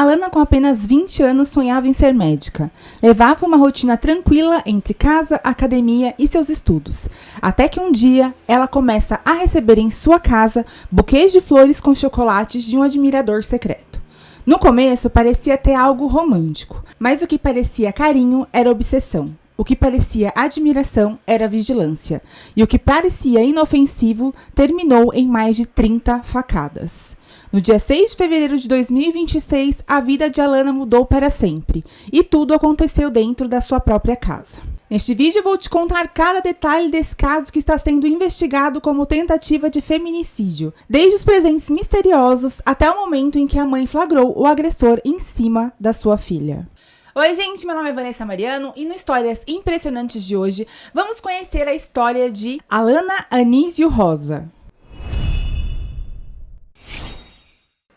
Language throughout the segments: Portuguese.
Alana, com apenas 20 anos, sonhava em ser médica. Levava uma rotina tranquila entre casa, academia e seus estudos. Até que um dia, ela começa a receber em sua casa buquês de flores com chocolates de um admirador secreto. No começo, parecia ter algo romântico, mas o que parecia carinho era obsessão. O que parecia admiração era vigilância. E o que parecia inofensivo terminou em mais de 30 facadas. No dia 6 de fevereiro de 2026, a vida de Alana mudou para sempre. E tudo aconteceu dentro da sua própria casa. Neste vídeo eu vou te contar cada detalhe desse caso que está sendo investigado como tentativa de feminicídio, desde os presentes misteriosos até o momento em que a mãe flagrou o agressor em cima da sua filha. Oi gente, meu nome é Vanessa Mariano e no Histórias Impressionantes de hoje vamos conhecer a história de Alana Anísio Rosa.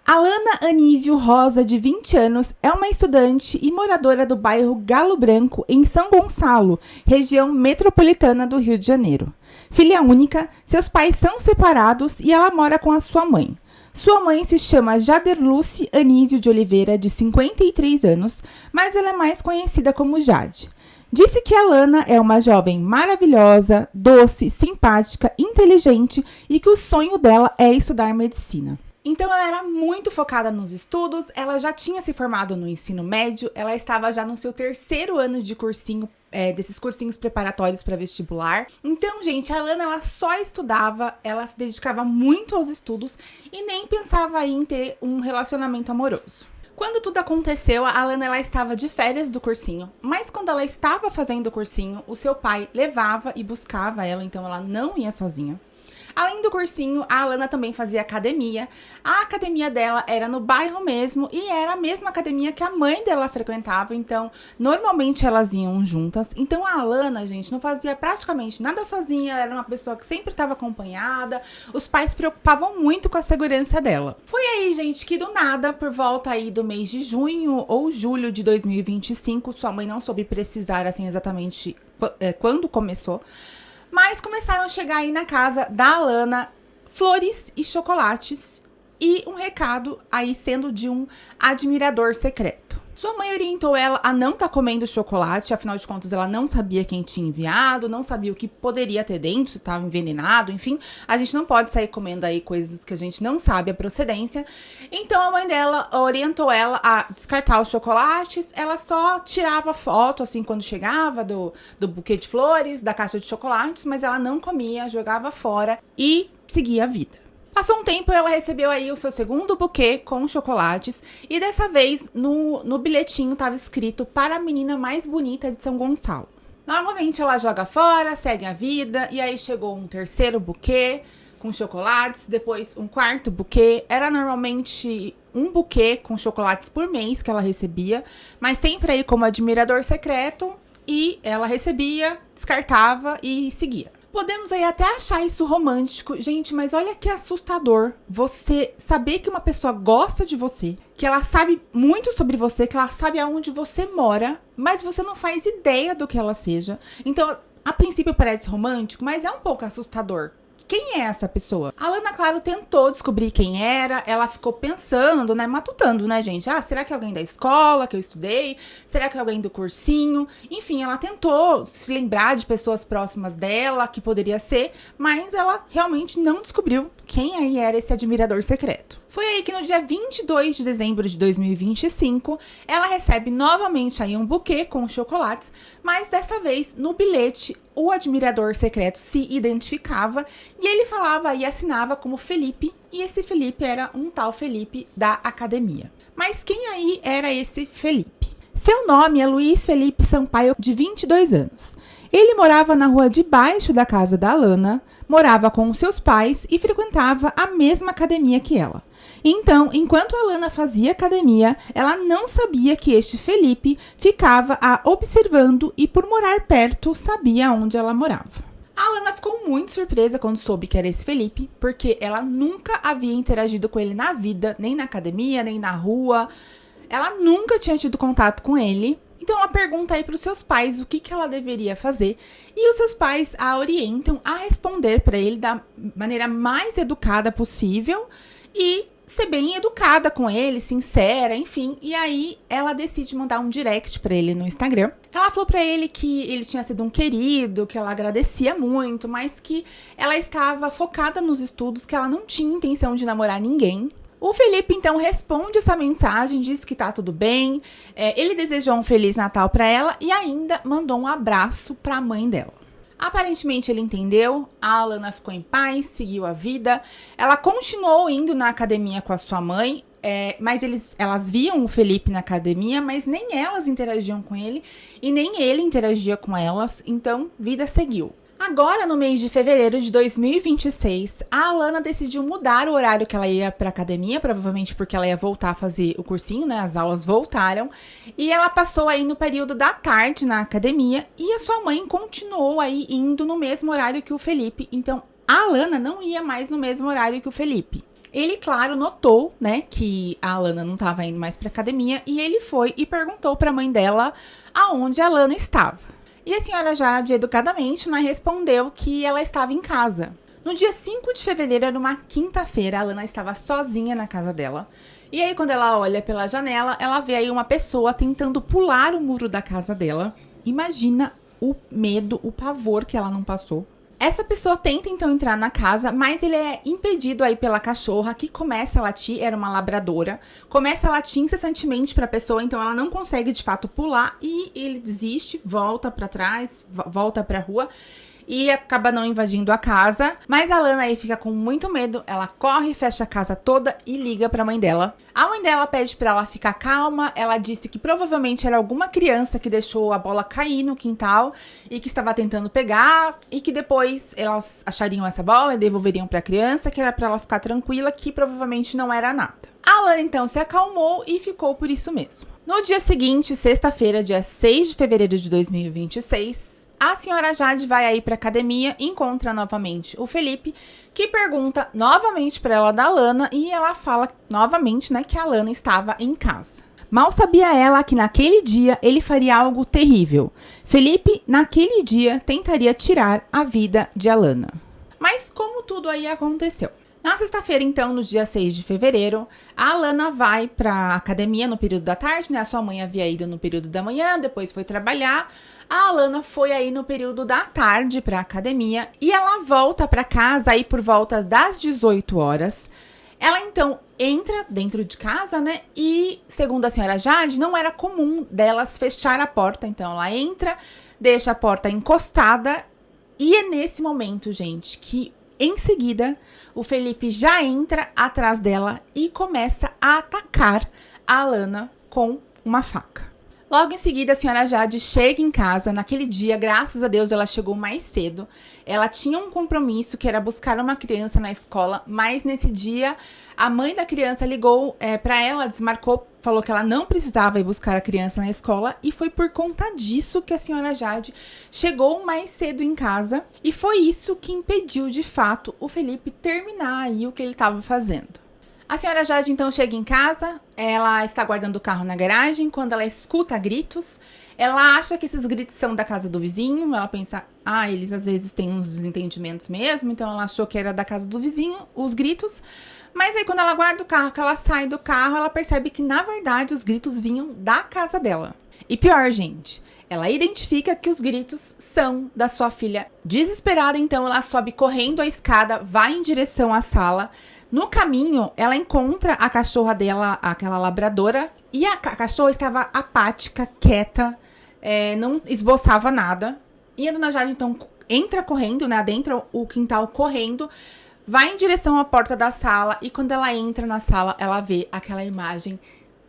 Alana Anísio Rosa, de 20 anos, é uma estudante e moradora do bairro Galo Branco, em São Gonçalo, região metropolitana do Rio de Janeiro. Filha única, seus pais são separados e ela mora com a sua mãe. Sua mãe se chama Jaderluce Anísio de Oliveira, de 53 anos, mas ela é mais conhecida como Jade. Disse que Alana é uma jovem maravilhosa, doce, simpática, inteligente e que o sonho dela é estudar medicina. Então ela era muito focada nos estudos, ela já tinha se formado no ensino médio, ela estava já no seu 3º ano de cursinho, desses cursinhos preparatórios para vestibular. Então, gente, a Alana ela só estudava, ela se dedicava muito aos estudos e nem pensava em ter um relacionamento amoroso. Quando tudo aconteceu, a Alana ela estava de férias do cursinho, mas quando ela estava fazendo o cursinho, o seu pai levava e buscava ela, então ela não ia sozinha. Além do cursinho, a Alana também fazia academia. A academia dela era no bairro mesmo e era a mesma academia que a mãe dela frequentava, então normalmente elas iam juntas. Então a Alana, gente, não fazia praticamente nada sozinha, ela era uma pessoa que sempre estava acompanhada, os pais se preocupavam muito com a segurança dela. Foi aí, gente, que do nada, por volta aí do mês de junho ou julho de 2025, sua mãe não soube precisar assim exatamente quando começou, mas começaram a chegar aí na casa da Alana flores e chocolates e um recado aí sendo de um admirador secreto. Sua mãe orientou ela a não estar comendo chocolate, afinal de contas ela não sabia quem tinha enviado, não sabia o que poderia ter dentro, se estava envenenado, enfim. A gente não pode sair comendo aí coisas que a gente não sabe a procedência. Então a mãe dela orientou ela a descartar os chocolates, ela só tirava foto assim quando chegava do buquê de flores, da caixa de chocolates, mas ela não comia, jogava fora e seguia a vida. Passou um tempo, ela recebeu aí o seu segundo buquê com chocolates e dessa vez no bilhetinho estava escrito para a menina mais bonita de São Gonçalo. Normalmente ela joga fora, segue a vida e aí chegou um terceiro buquê com chocolates, depois um quarto buquê. Era normalmente um buquê com chocolates por mês que ela recebia, mas sempre aí como admirador secreto e ela recebia, descartava e seguia. Podemos aí até achar isso romântico, gente, mas olha que assustador você saber que uma pessoa gosta de você, que ela sabe muito sobre você, que ela sabe aonde você mora, mas você não faz ideia do que ela seja. Então, a princípio parece romântico, mas é um pouco assustador. Quem é essa pessoa? A Alana, claro, tentou descobrir quem era, ela ficou pensando, né, matutando, né, gente? Ah, será que é alguém da escola que eu estudei? Será que é alguém do cursinho? Enfim, ela tentou se lembrar de pessoas próximas dela, que poderia ser, mas ela realmente não descobriu quem aí era esse admirador secreto. Foi aí que no dia 22 de dezembro de 2025, ela recebe novamente aí um buquê com chocolates, mas dessa vez no bilhete o admirador secreto se identificava e ele falava e assinava como Felipe, e esse Felipe era um tal Felipe da academia. Mas quem aí era esse Felipe? Seu nome é Luiz Felipe Sampaio, de 22 anos. Ele morava na rua de baixo da casa da Alana, morava com seus pais e frequentava a mesma academia que ela. Então, enquanto a Alana fazia academia, ela não sabia que este Felipe ficava a observando e, por morar perto, sabia onde ela morava. A Alana ficou muito surpresa quando soube que era esse Felipe, porque ela nunca havia interagido com ele na vida, nem na academia, nem na rua. Ela nunca tinha tido contato com ele. Então ela pergunta aí para os seus pais o que ela deveria fazer e os seus pais a orientam a responder para ele da maneira mais educada possível e ser bem educada com ele, sincera, enfim. E aí ela decide mandar um direct pra ele no Instagram. Ela falou pra ele que ele tinha sido um querido, que ela agradecia muito, mas que ela estava focada nos estudos, que ela não tinha intenção de namorar ninguém. O Felipe, então, responde essa mensagem, diz que tá tudo bem, ele desejou um Feliz Natal pra ela e ainda mandou um abraço pra mãe dela. Aparentemente ele entendeu, a Alana ficou em paz, seguiu a vida, ela continuou indo na academia com a sua mãe, mas elas viam o Felipe na academia, mas nem elas interagiam com ele e nem ele interagia com elas, então vida seguiu. Agora, no mês de fevereiro de 2026, a Alana decidiu mudar o horário que ela ia pra academia, provavelmente porque ela ia voltar a fazer o cursinho, né? As aulas voltaram. E ela passou aí no período da tarde na academia e a sua mãe continuou aí indo no mesmo horário que o Felipe. Então, a Alana não ia mais no mesmo horário que o Felipe. Ele, claro, notou, né, que a Alana não estava indo mais pra academia e ele foi e perguntou pra mãe dela aonde a Alana estava. E a senhora Jade, educadamente, respondeu que ela estava em casa. No dia 5 de fevereiro, era uma quinta-feira, a Alana estava sozinha na casa dela. E aí, quando ela olha pela janela, ela vê aí uma pessoa tentando pular o muro da casa dela. Imagina o medo, o pavor que ela não passou. Essa pessoa tenta, então, entrar na casa, mas ele é impedido aí pela cachorra, que começa a latir, era uma labradora, começa a latir incessantemente para a pessoa, então ela não consegue, de fato, pular, e ele desiste, volta para trás, volta para a rua, e acaba não invadindo a casa. Mas a Alana aí fica com muito medo, ela corre, fecha a casa toda e liga pra mãe dela. A mãe dela pede pra ela ficar calma, ela disse que provavelmente era alguma criança que deixou a bola cair no quintal e que estava tentando pegar, e que depois elas achariam essa bola e devolveriam pra criança, que era pra ela ficar tranquila, que provavelmente não era nada. A Alana então se acalmou e ficou por isso mesmo. No dia seguinte, sexta-feira, dia 6 de fevereiro de 2026, a senhora Jade vai aí pra academia, encontra novamente o Felipe, que pergunta novamente pra ela da Alana e ela fala novamente, né, que a Alana estava em casa. Mal sabia ela que naquele dia ele faria algo terrível. Felipe, naquele dia, tentaria tirar a vida de Alana. Mas como tudo aí aconteceu? Na sexta-feira, então, no dia 6 de fevereiro, a Alana vai pra academia no período da tarde, né? A sua mãe havia ido no período da manhã, depois foi trabalhar. A Alana foi aí no período da tarde pra academia e ela volta pra casa aí por volta das 18 horas. Ela, então, entra dentro de casa, né? E, segundo a senhora Jade, não era comum delas fechar a porta. Então, ela entra, deixa a porta encostada e é nesse momento, gente, que em seguida, o Felipe já entra atrás dela e começa a atacar a Alana com uma faca. Logo em seguida, a senhora Jade chega em casa. Naquele dia, graças a Deus, ela chegou mais cedo. Ela tinha um compromisso que era buscar uma criança na escola, mas nesse dia, a mãe da criança ligou para ela, desmarcou, falou que ela não precisava ir buscar a criança na escola e foi por conta disso que a senhora Jade chegou mais cedo em casa e foi isso que impediu, de fato, o Felipe terminar aí o que ele estava fazendo. A senhora Jade, então, chega em casa, ela está guardando o carro na garagem, quando ela escuta gritos, ela acha que esses gritos são da casa do vizinho, ela pensa, eles às vezes têm uns desentendimentos mesmo, então ela achou que era da casa do vizinho, os gritos, mas aí quando ela guarda o carro, que ela sai do carro, ela percebe que, na verdade, os gritos vinham da casa dela. E pior, gente, ela identifica que os gritos são da sua filha. Desesperada, então, ela sobe correndo a escada, vai em direção à sala. No caminho, ela encontra a cachorra dela, aquela labradora, e a cachorra estava apática, quieta, não esboçava nada. E a dona Jade, então, entra correndo, né, adentra o quintal correndo, vai em direção à porta da sala, e quando ela entra na sala, ela vê aquela imagem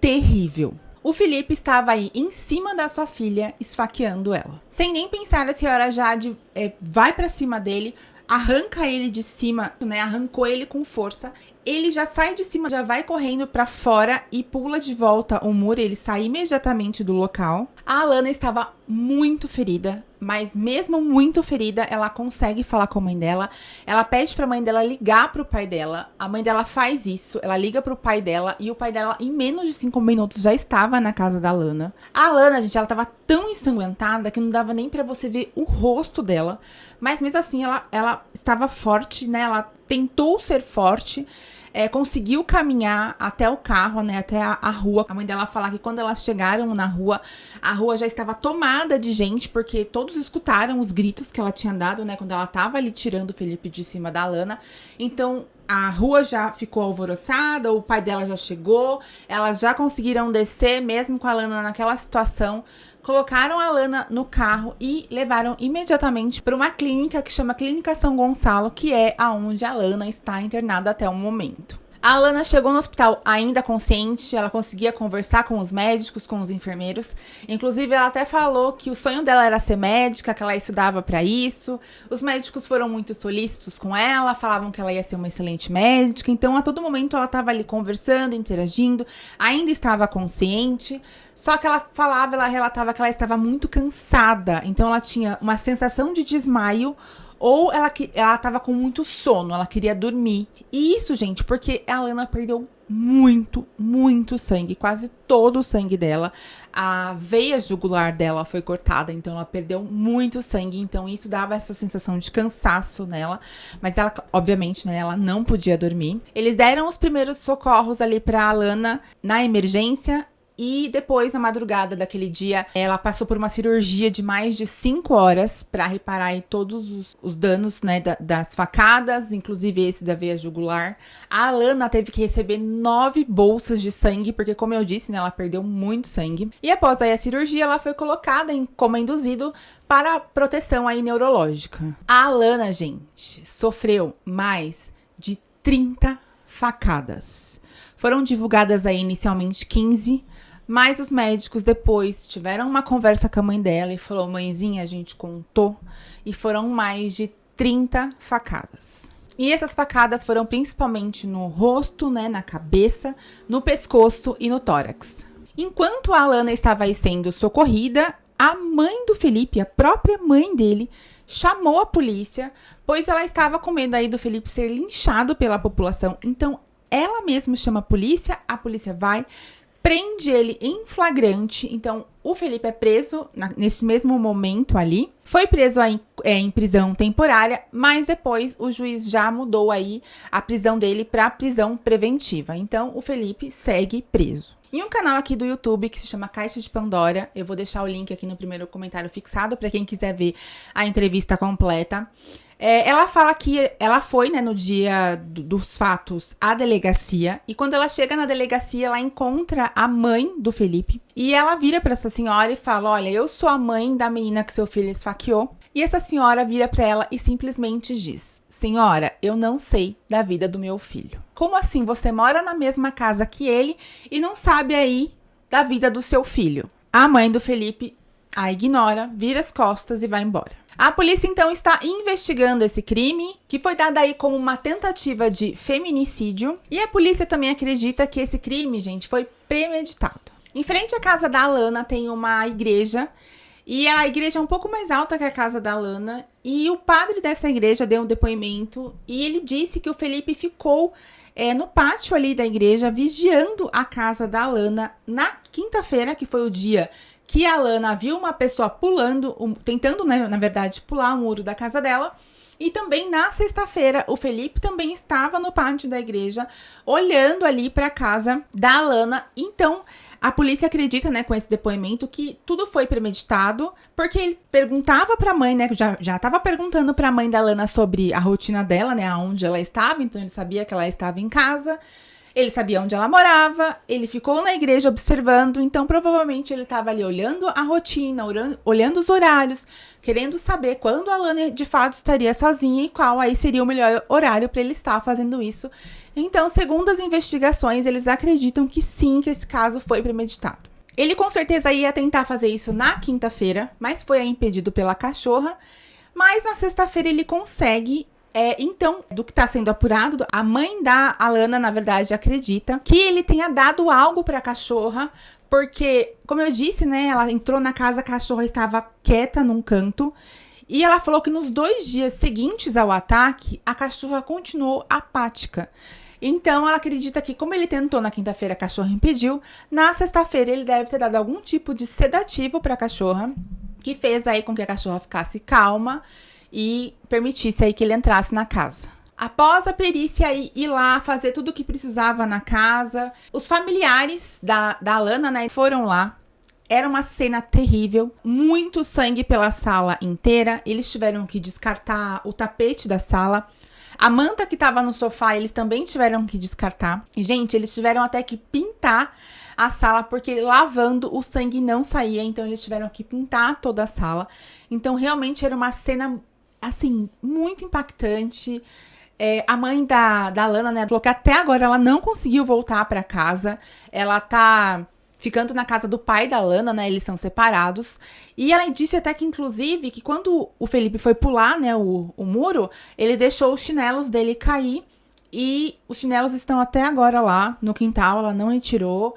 terrível. O Felipe estava aí em cima da sua filha, esfaqueando ela. Sem nem pensar, a senhora Jade vai pra cima dele, arranca ele de cima, né? Arrancou ele com força. Ele já sai de cima, já vai correndo pra fora e pula de volta o muro. Ele sai imediatamente do local. A Alana estava muito ferida, mas mesmo muito ferida, ela consegue falar com a mãe dela. Ela pede pra mãe dela ligar pro pai dela. A mãe dela faz isso, ela liga pro pai dela e o pai dela, em menos de 5 minutos, já estava na casa da Alana. A Alana, gente, ela tava tão ensanguentada que não dava nem pra você ver o rosto dela. Mas mesmo assim, ela estava forte, né? Ela tentou ser forte. conseguiu caminhar até o carro, né, até a rua. A mãe dela fala que quando elas chegaram na rua, a rua já estava tomada de gente, porque todos escutaram os gritos que ela tinha dado, né, quando ela estava ali tirando o Felipe de cima da Alana. Então, a rua já ficou alvoroçada, o pai dela já chegou, elas já conseguiram descer, mesmo com a Alana naquela situação. Colocaram a Alana no carro e levaram imediatamente para uma clínica que chama Clínica São Gonçalo, que é aonde a Alana está internada até o momento. A Alana chegou no hospital ainda consciente, ela conseguia conversar com os médicos, com os enfermeiros. Inclusive, ela até falou que o sonho dela era ser médica, que ela estudava para isso. Os médicos foram muito solícitos com ela, falavam que ela ia ser uma excelente médica. Então, a todo momento, ela estava ali conversando, interagindo, ainda estava consciente. Só que ela falava, ela relatava que ela estava muito cansada. Então, ela tinha uma sensação de desmaio, ou ela tava com muito sono, ela queria dormir. E isso, gente, porque a Alana perdeu muito sangue, quase todo o sangue dela. A veia jugular dela foi cortada, então ela perdeu muito sangue. Então isso dava essa sensação de cansaço nela. Mas ela, obviamente, né, ela não podia dormir. Eles deram os primeiros socorros ali pra Alana na emergência. E depois, na madrugada daquele dia, ela passou por uma cirurgia de mais de 5 horas para reparar aí todos os danos, né, das facadas, inclusive esse da veia jugular. A Alana teve que receber 9 bolsas de sangue, porque, como eu disse, né, ela perdeu muito sangue. E após aí a cirurgia, ela foi colocada em coma induzido para proteção aí neurológica. A Alana, gente, sofreu mais de 30 facadas. Foram divulgadas aí inicialmente 15, mas os médicos depois tiveram uma conversa com a mãe dela e falou: mãezinha, a gente contou, e foram mais de 30 facadas. E essas facadas foram principalmente no rosto, né, na cabeça, no pescoço e no tórax. Enquanto a Alana estava aí sendo socorrida, a mãe do Felipe, a própria mãe dele, chamou a polícia, pois ela estava com medo aí do Felipe ser linchado pela população. Então, ela mesma chama a polícia vai, prende ele em flagrante. Então, o Felipe é preso nesse mesmo momento ali. Foi preso aí, em prisão temporária, mas depois o juiz já mudou aí a prisão dele para prisão preventiva. Então, o Felipe segue preso. Em um canal aqui do YouTube que se chama Caixa de Pandora, eu vou deixar o link aqui no primeiro comentário fixado para quem quiser ver a entrevista completa. Ela fala que ela foi, né, no dia dos fatos à delegacia, e quando ela chega na delegacia, ela encontra a mãe do Felipe, e ela vira para essa senhora e fala: olha, eu sou a mãe da menina que seu filho esfaqueou. E essa senhora vira para ela e simplesmente diz: senhora, eu não sei da vida do meu filho. Como assim você mora na mesma casa que ele e não sabe aí da vida do seu filho? A mãe do Felipe a ignora, vira as costas e vai embora. A polícia, então, está investigando esse crime, que foi dado aí como uma tentativa de feminicídio. E a polícia também acredita que esse crime, gente, foi premeditado. Em frente à casa da Alana tem uma igreja, e a igreja é um pouco mais alta que a casa da Alana. E o padre dessa igreja deu um depoimento, e ele disse que o Felipe ficou no pátio ali da igreja, vigiando a casa da Alana na quinta-feira, que foi o dia que a Alana viu uma pessoa pulando, tentando, né, na verdade, pular o muro da casa dela. E também na sexta-feira, o Felipe também estava no pátio da igreja, olhando ali para a casa da Alana. Então, a polícia acredita, né, com esse depoimento, que tudo foi premeditado, porque ele perguntava para a mãe, né, já estava perguntando para a mãe da Alana sobre a rotina dela, né, aonde ela estava. Então, ele sabia que ela estava em casa. Ele sabia onde ela morava, ele ficou na igreja observando, então provavelmente ele estava ali olhando a rotina, olhando os horários, querendo saber quando a Alana de fato estaria sozinha e qual aí seria o melhor horário para ele estar fazendo isso. Então, segundo as investigações, eles acreditam que sim, que esse caso foi premeditado. Ele com certeza ia tentar fazer isso na quinta-feira, mas foi impedido pela cachorra, mas na sexta-feira ele consegue. Então, do que está sendo apurado, a mãe da Alana, na verdade, acredita que ele tenha dado algo para a cachorra, porque, como eu disse, né, ela entrou na casa, a cachorra estava quieta num canto, e ela falou que nos 2 dias seguintes ao ataque, a cachorra continuou apática. Então, ela acredita que, como ele tentou na quinta-feira, a cachorra impediu, na sexta-feira ele deve ter dado algum tipo de sedativo para a cachorra, que fez aí com que a cachorra ficasse calma e permitisse aí que ele entrasse na casa. Após a perícia ir lá fazer tudo o que precisava na casa, os familiares da Alana, né, foram lá. Era uma cena terrível, muito sangue pela sala inteira. Eles tiveram que descartar o tapete da sala. A manta que tava no sofá, eles também tiveram que descartar. E, gente, eles tiveram até que pintar a sala, porque lavando o sangue não saía. Então, eles tiveram que pintar toda a sala. Então, realmente era uma cena, assim, muito impactante. A mãe da Alana, né, falou que até agora ela não conseguiu voltar pra casa. Ela tá ficando na casa do pai da Alana, né, eles são separados. E ela disse até que, inclusive, que quando o Felipe foi pular, né, o muro, ele deixou os chinelos dele cair. E os chinelos estão até agora lá no quintal, ela não retirou.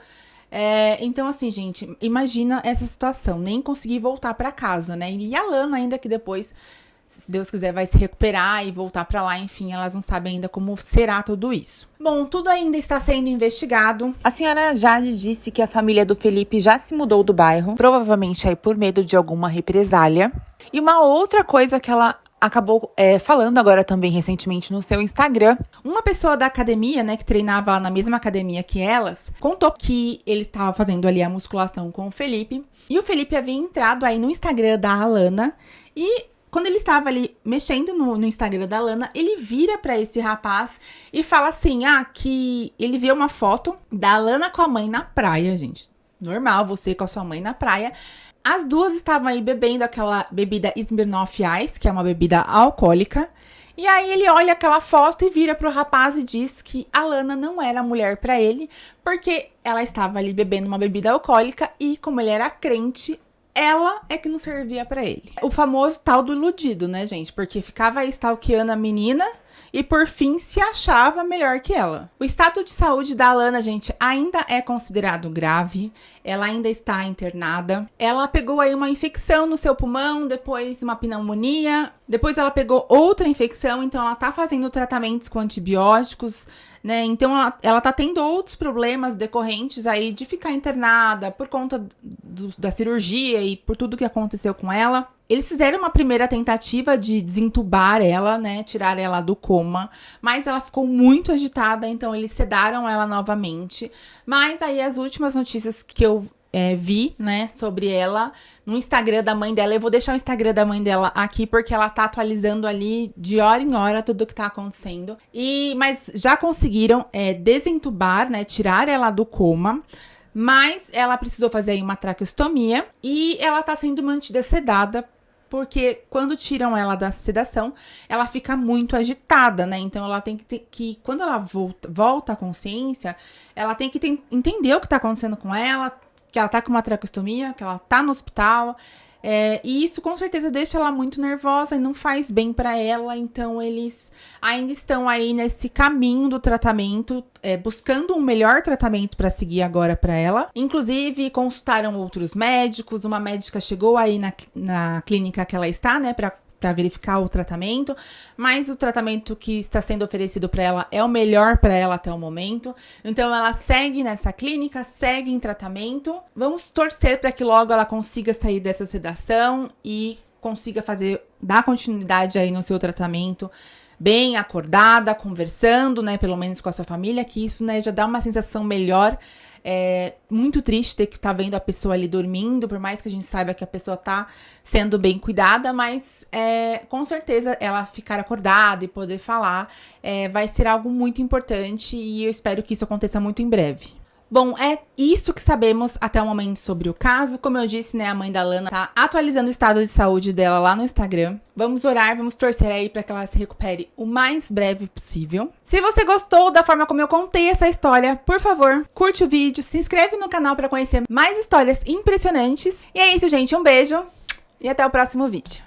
Então, assim, gente, imagina essa situação, nem conseguir voltar pra casa, né? E a Alana ainda que depois, se Deus quiser, vai se recuperar e voltar pra lá. Enfim, elas não sabem ainda como será tudo isso. Bom, tudo ainda está sendo investigado. A senhora Jade disse que a família do Felipe já se mudou do bairro, provavelmente aí por medo de alguma represália. E uma outra coisa que ela acabou falando agora também recentemente no seu Instagram. Uma pessoa da academia, né, que treinava lá na mesma academia que elas, contou que ele estava fazendo ali a musculação com o Felipe. E o Felipe havia entrado aí no Instagram da Alana e quando ele estava ali mexendo no Instagram da Alana, ele vira pra esse rapaz e fala assim, que ele vê uma foto da Alana com a mãe na praia, gente. Normal, você com a sua mãe na praia. As duas estavam aí bebendo aquela bebida Smirnoff Ice, que é uma bebida alcoólica. E aí ele olha aquela foto e vira pro rapaz e diz que a Alana não era mulher pra ele, porque ela estava ali bebendo uma bebida alcoólica e, como ele era crente, ela é que não servia pra ele. O famoso tal do iludido, né, gente? Porque ficava aí stalkeando a menina e, por fim, se achava melhor que ela. O estado de saúde da Alana, gente, ainda é considerado grave. Ela ainda está internada. Ela pegou aí uma infecção no seu pulmão, depois uma pneumonia. Depois ela pegou outra infecção, então ela tá fazendo tratamentos com antibióticos, né? Então ela tá tendo outros problemas decorrentes aí de ficar internada por conta da cirurgia e por tudo que aconteceu com ela. Eles fizeram uma primeira tentativa de desentubar ela, né, tirar ela do coma, mas ela ficou muito agitada, então eles sedaram ela novamente. Mas aí as últimas notícias que eu vi, né, sobre ela no Instagram da mãe dela, eu vou deixar o Instagram da mãe dela aqui, porque ela tá atualizando ali de hora em hora tudo que tá acontecendo. Mas já conseguiram desentubar, né, tirar ela do coma. Mas ela precisou fazer aí uma traqueostomia e ela tá sendo mantida sedada, porque quando tiram ela da sedação, ela fica muito agitada, né? Então ela tem que quando ela volta à consciência, ela tem que entender o que tá acontecendo com ela, que ela tá com uma traqueostomia, que ela tá no hospital. E isso com certeza deixa ela muito nervosa e não faz bem pra ela. Então eles ainda estão aí nesse caminho do tratamento, buscando um melhor tratamento pra seguir agora pra ela. Inclusive consultaram outros médicos, uma médica chegou aí na clínica que ela está, né, pra verificar o tratamento, mas o tratamento que está sendo oferecido para ela é o melhor para ela até o momento. Então ela segue nessa clínica, segue em tratamento. Vamos torcer para que logo ela consiga sair dessa sedação e consiga dar continuidade aí no seu tratamento, bem acordada, conversando, né, pelo menos com a sua família, que isso, né, já dá uma sensação melhor. Muito triste ter que estar vendo a pessoa ali dormindo, por mais que a gente saiba que a pessoa tá sendo bem cuidada, mas com certeza ela ficar acordada e poder falar vai ser algo muito importante e eu espero que isso aconteça muito em breve. Bom, é isso que sabemos até o momento sobre o caso. Como eu disse, né, a mãe da Alana tá atualizando o estado de saúde dela lá no Instagram. Vamos orar, vamos torcer aí pra que ela se recupere o mais breve possível. Se você gostou da forma como eu contei essa história, por favor, curte o vídeo, se inscreve no canal pra conhecer mais histórias impressionantes. E é isso, gente. Um beijo e até o próximo vídeo.